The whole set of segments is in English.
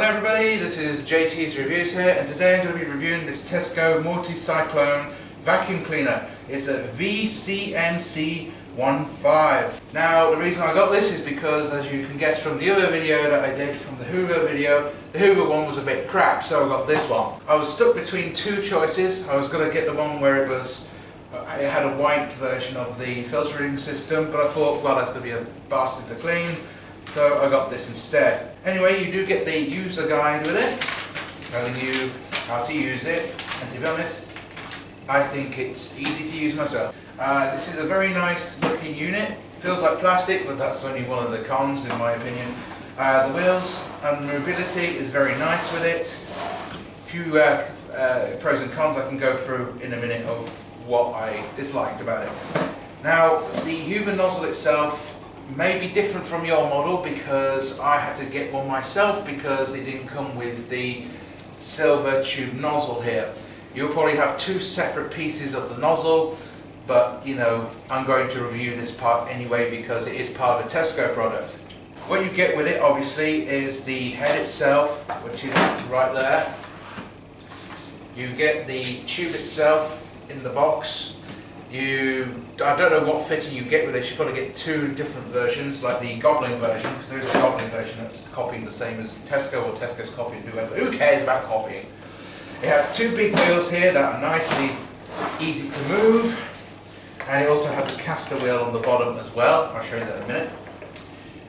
Hello everybody, this is JT's Reviews here, and today I'm going to be reviewing this Tesco multi-cyclone vacuum cleaner. It's a VCMC15. Now the reason I got this is because, as you can guess from the other video that I did from the hoover video, the hoover one was a bit crap, so I got this one. I was stuck between two choices. I was going to get the one where it had a white version of the filtering system, but I thought, well, that's going to be a bastard to clean. So I got this instead. Anyway, you do get the user guide with it, telling you how to use it, and to be honest, I think it's easy to use myself. This is a very nice looking unit. Feels like plastic, but that's only one of the cons in my opinion. The wheels and mobility is very nice with it. A few pros and cons I can go through in a minute of what I disliked about it. Now, the hoover nozzle itself may be different from your model because I had to get one myself because it didn't come with the silver tube nozzle here. You'll probably have two separate pieces of the nozzle, but you know, I'm going to review this part anyway because it is part of a Tesco product. What you get with it obviously is the head itself, which is right there. You get the tube itself in the box. I don't know what fitting you get with it. You probably get two different versions, like the Goblin version, because there is a Goblin version that's copying the same as Tesco, or Tesco's copying whoever. Who cares about copying? It has two big wheels here that are nicely easy to move, and it also has a caster wheel on the bottom as well. I'll show you that in a minute.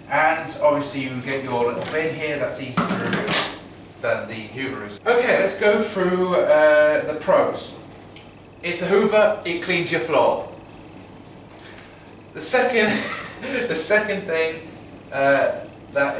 And obviously you get your little bin here that's easy to remove than the hoover is. Okay, let's go through the pros. It's a hoover, it cleans your floor. The second thing that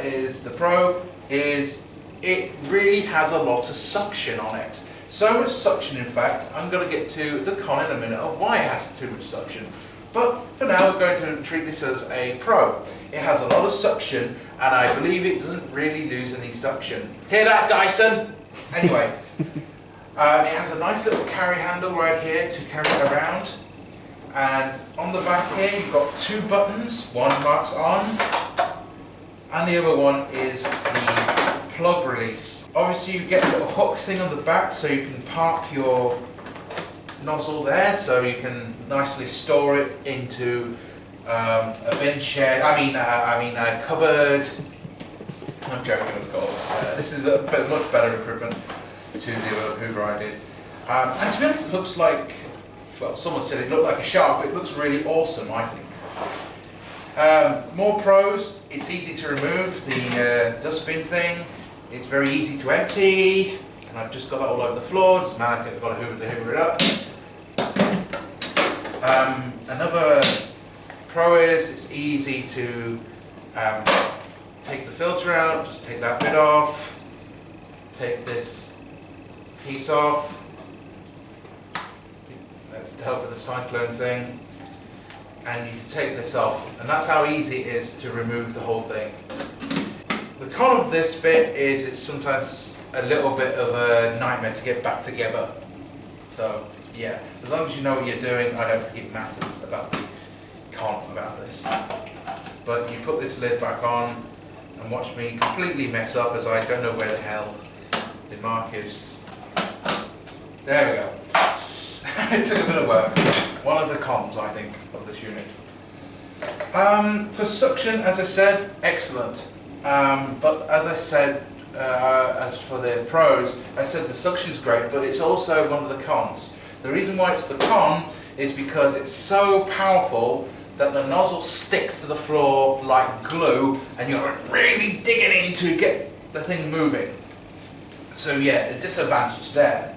is the pro is it really has a lot of suction on it. So much suction, in fact, I'm going to get to the con in a minute of why it has too much suction. But for now, we're going to treat this as a pro. It has a lot of suction, and I believe it doesn't really lose any suction. Hear that, Dyson? Anyway. It has a nice little carry handle right here to carry it around, and on the back here you've got two buttons. One marks on and the other one is the plug release. Obviously you get a little hook thing on the back so you can park your nozzle there, so you can nicely store it into a bin shed, a cupboard. I'm joking, of course. This is a much better improvement to the hoover I did. And to be honest, it looks like, well, someone said it looked like a shark, but it looks really awesome, I think. More pros, it's easy to remove the dustbin thing. It's very easy to empty, and I've just got that all over the floor. Just man, I've got a hoover to hoover it up. Another pro is it's easy to take the filter out, just take that bit off, take this piece off. That's to help with the cyclone thing, and you can take this off, and that's how easy it is to remove the whole thing. The con of this bit is it's sometimes a little bit of a nightmare to get back together. So yeah, as long as you know what you're doing, I don't think it matters about the con about this. But you put this lid back on and watch me completely mess up, as I don't know where the hell the mark is. There we go. It took a bit of work. One of the cons, I think, of this unit. For suction, as I said, excellent. But as I said, as for the pros, I said the suction's great, but it's also one of the cons. The reason why it's the con is because it's so powerful that the nozzle sticks to the floor like glue, and you're really digging in to get the thing moving. So yeah, a disadvantage there.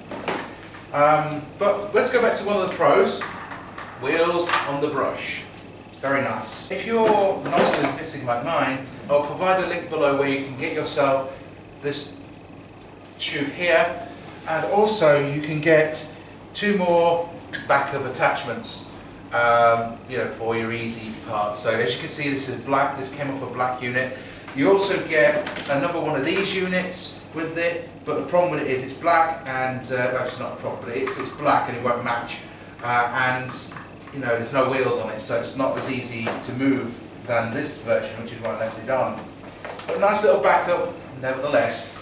But let's go back to one of the pros. Wheels on the brush. Very nice. If your nozzle is missing like mine, I'll provide a link below where you can get yourself this tube here, and also you can get two more backup attachments for your easy parts. So as you can see, this is black. This came off a black unit. You also get another one of these units with it, but the problem with it is it's black, and actually not a problem, but it's black and it won't match, and you know, there's no wheels on it, so it's not as easy to move than this version, which is why I left it on. But a nice little backup nevertheless.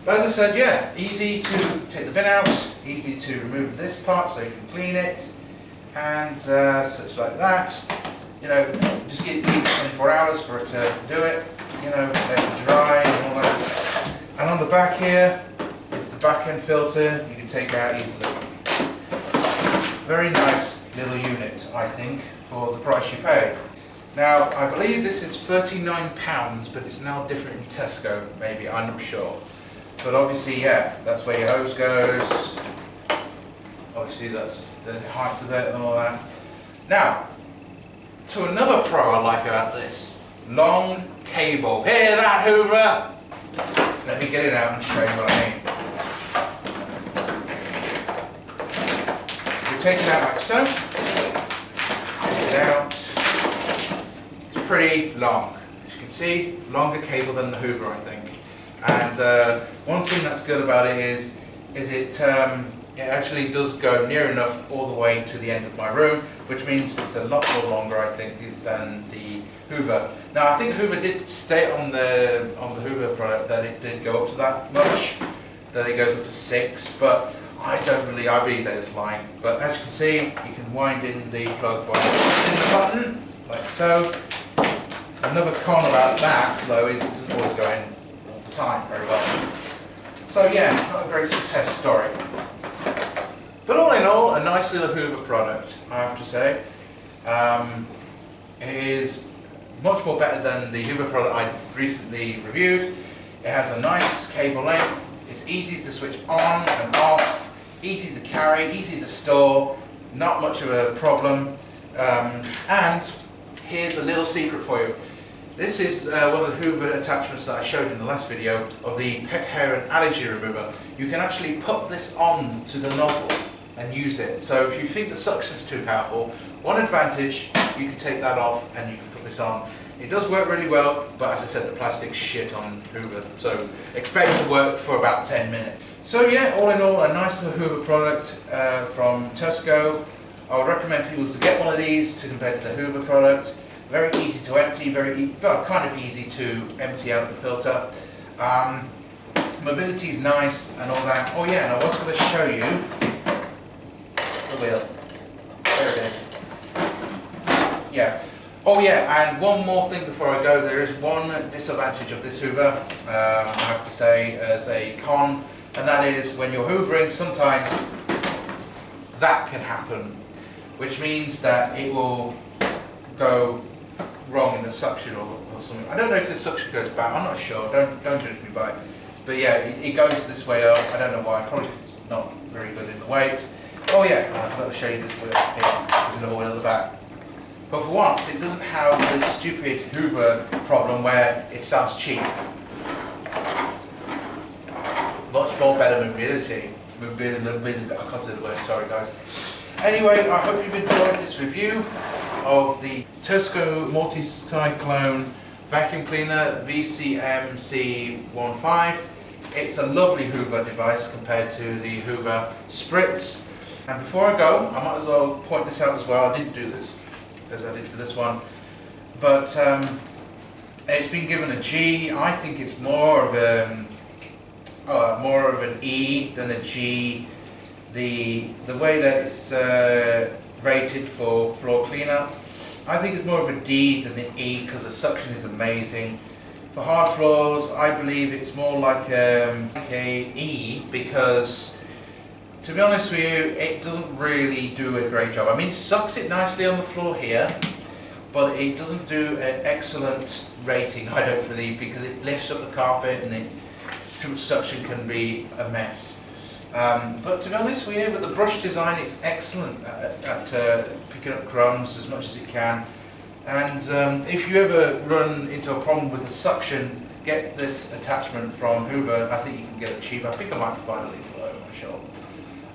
But as I said, yeah, easy to take the bin out, easy to remove this part so you can clean it, and such like that. You know, just leave it 24 hours for it to do it, you know, let it dry and all that. And on the back here, it's the back end filter, you can take out easily. Very nice little unit, I think, for the price you pay. Now, I believe this is £39, but it's now different in Tesco, maybe, I'm not sure. But obviously, yeah, that's where your hose goes. Obviously, that's the height of it and all that. Now, to another pro I like about this, long cable. Hear that, Hoover? Let me get it out and show you what I mean. You take it out like so. Take it out. It's pretty long. As you can see, longer cable than the Hoover, I think. And one thing that's good about it is it actually does go near enough all the way to the end of my room, which means it's a lot more longer, I think, than the Hoover. Now, I think Hoover did state on the Hoover product that it did go up to that much, that it goes up to 6, but I believe that it's lying. But as you can see, you can wind in the plug by pressing the button, like so. Another con about that, though, is it doesn't always go in all the time very well. So yeah, not a great success story. But all in all, a nice little Hoover product, I have to say. It is much more better than the Hoover product I recently reviewed. It has a nice cable length, it's easy to switch on and off, easy to carry, easy to store, not much of a problem. And here's a little secret for you. This is one of the Hoover attachments that I showed in the last video of the pet hair and allergy remover. You can actually put this on to the nozzle and use it. So if you think the suction is too powerful, one advantage, you can take that off and you can put this on. It does work really well, but as I said, the plastic's shit on Hoover, so expect it to work for about 10 minutes. So yeah, all in all, a nice little Hoover product from Tesco. I would recommend people to get one of these to compare to the Hoover product. Very easy to empty, well, kind of easy to empty out the filter. Mobility is nice and all that. Oh yeah, and I was going to show you the wheel. There it is. Yeah. Oh yeah, and one more thing before I go. There is one disadvantage of this Hoover, I have to say, as a con, and that is when you're hoovering, sometimes that can happen, which means that it will go wrong in the suction or something. I don't know if the suction goes back, I'm not sure, don't judge me by it. But yeah, it goes this way up, I don't know why, probably because it's not very good in the weight. Oh yeah, I forgot to show you this wheel here, there's another wheel at the back. But for once, it doesn't have this stupid Hoover problem where it sounds cheap. Much more better mobility. I can't say the word, sorry guys. Anyway, I hope you've enjoyed this review of the Tesco Multi-Cyclone Vacuum Cleaner VCMC15. It's a lovely Hoover device compared to the Hoover Spritz. And before I go, I might as well point this out as well. I didn't do this as I did for this one, but it's been given a G. I think it's more of an E than a G. The way that it's rated for floor cleanup, I think it's more of a D than an E because the suction is amazing. For hard floors, I believe it's more like a E because, to be honest with you, it doesn't really do a great job. I mean, it sucks it nicely on the floor here, but it doesn't do an excellent rating, I don't believe, because it lifts up the carpet and too much suction can be a mess. But to be honest with you, with the brush design, it's excellent at picking up crumbs as much as it can. And if you ever run into a problem with the suction, get this attachment from Hoover. I think you can get it cheap. I think I might provide a link below, I'm not sure.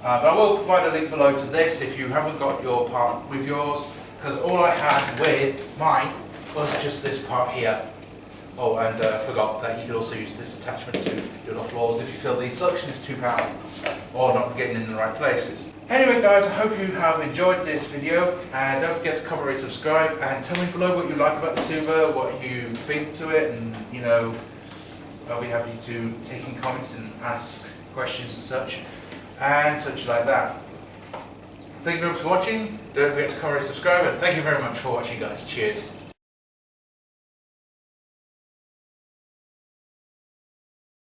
But I will provide a link below to this if you haven't got your part with yours, because all I had with mine was just this part here. Oh, and forgot that you could also use this attachment to your floors if you feel the suction is too powerful or not getting in the right places. Anyway guys, I hope you have enjoyed this video, and don't forget to comment, rate, subscribe, and tell me below what you like about the Hoover, what you think to it, and you know, I'll be happy to take in comments and ask questions and such like that. Thank you very much for watching. Don't forget to comment and subscribe, and thank you very much for watching, guys. Cheers.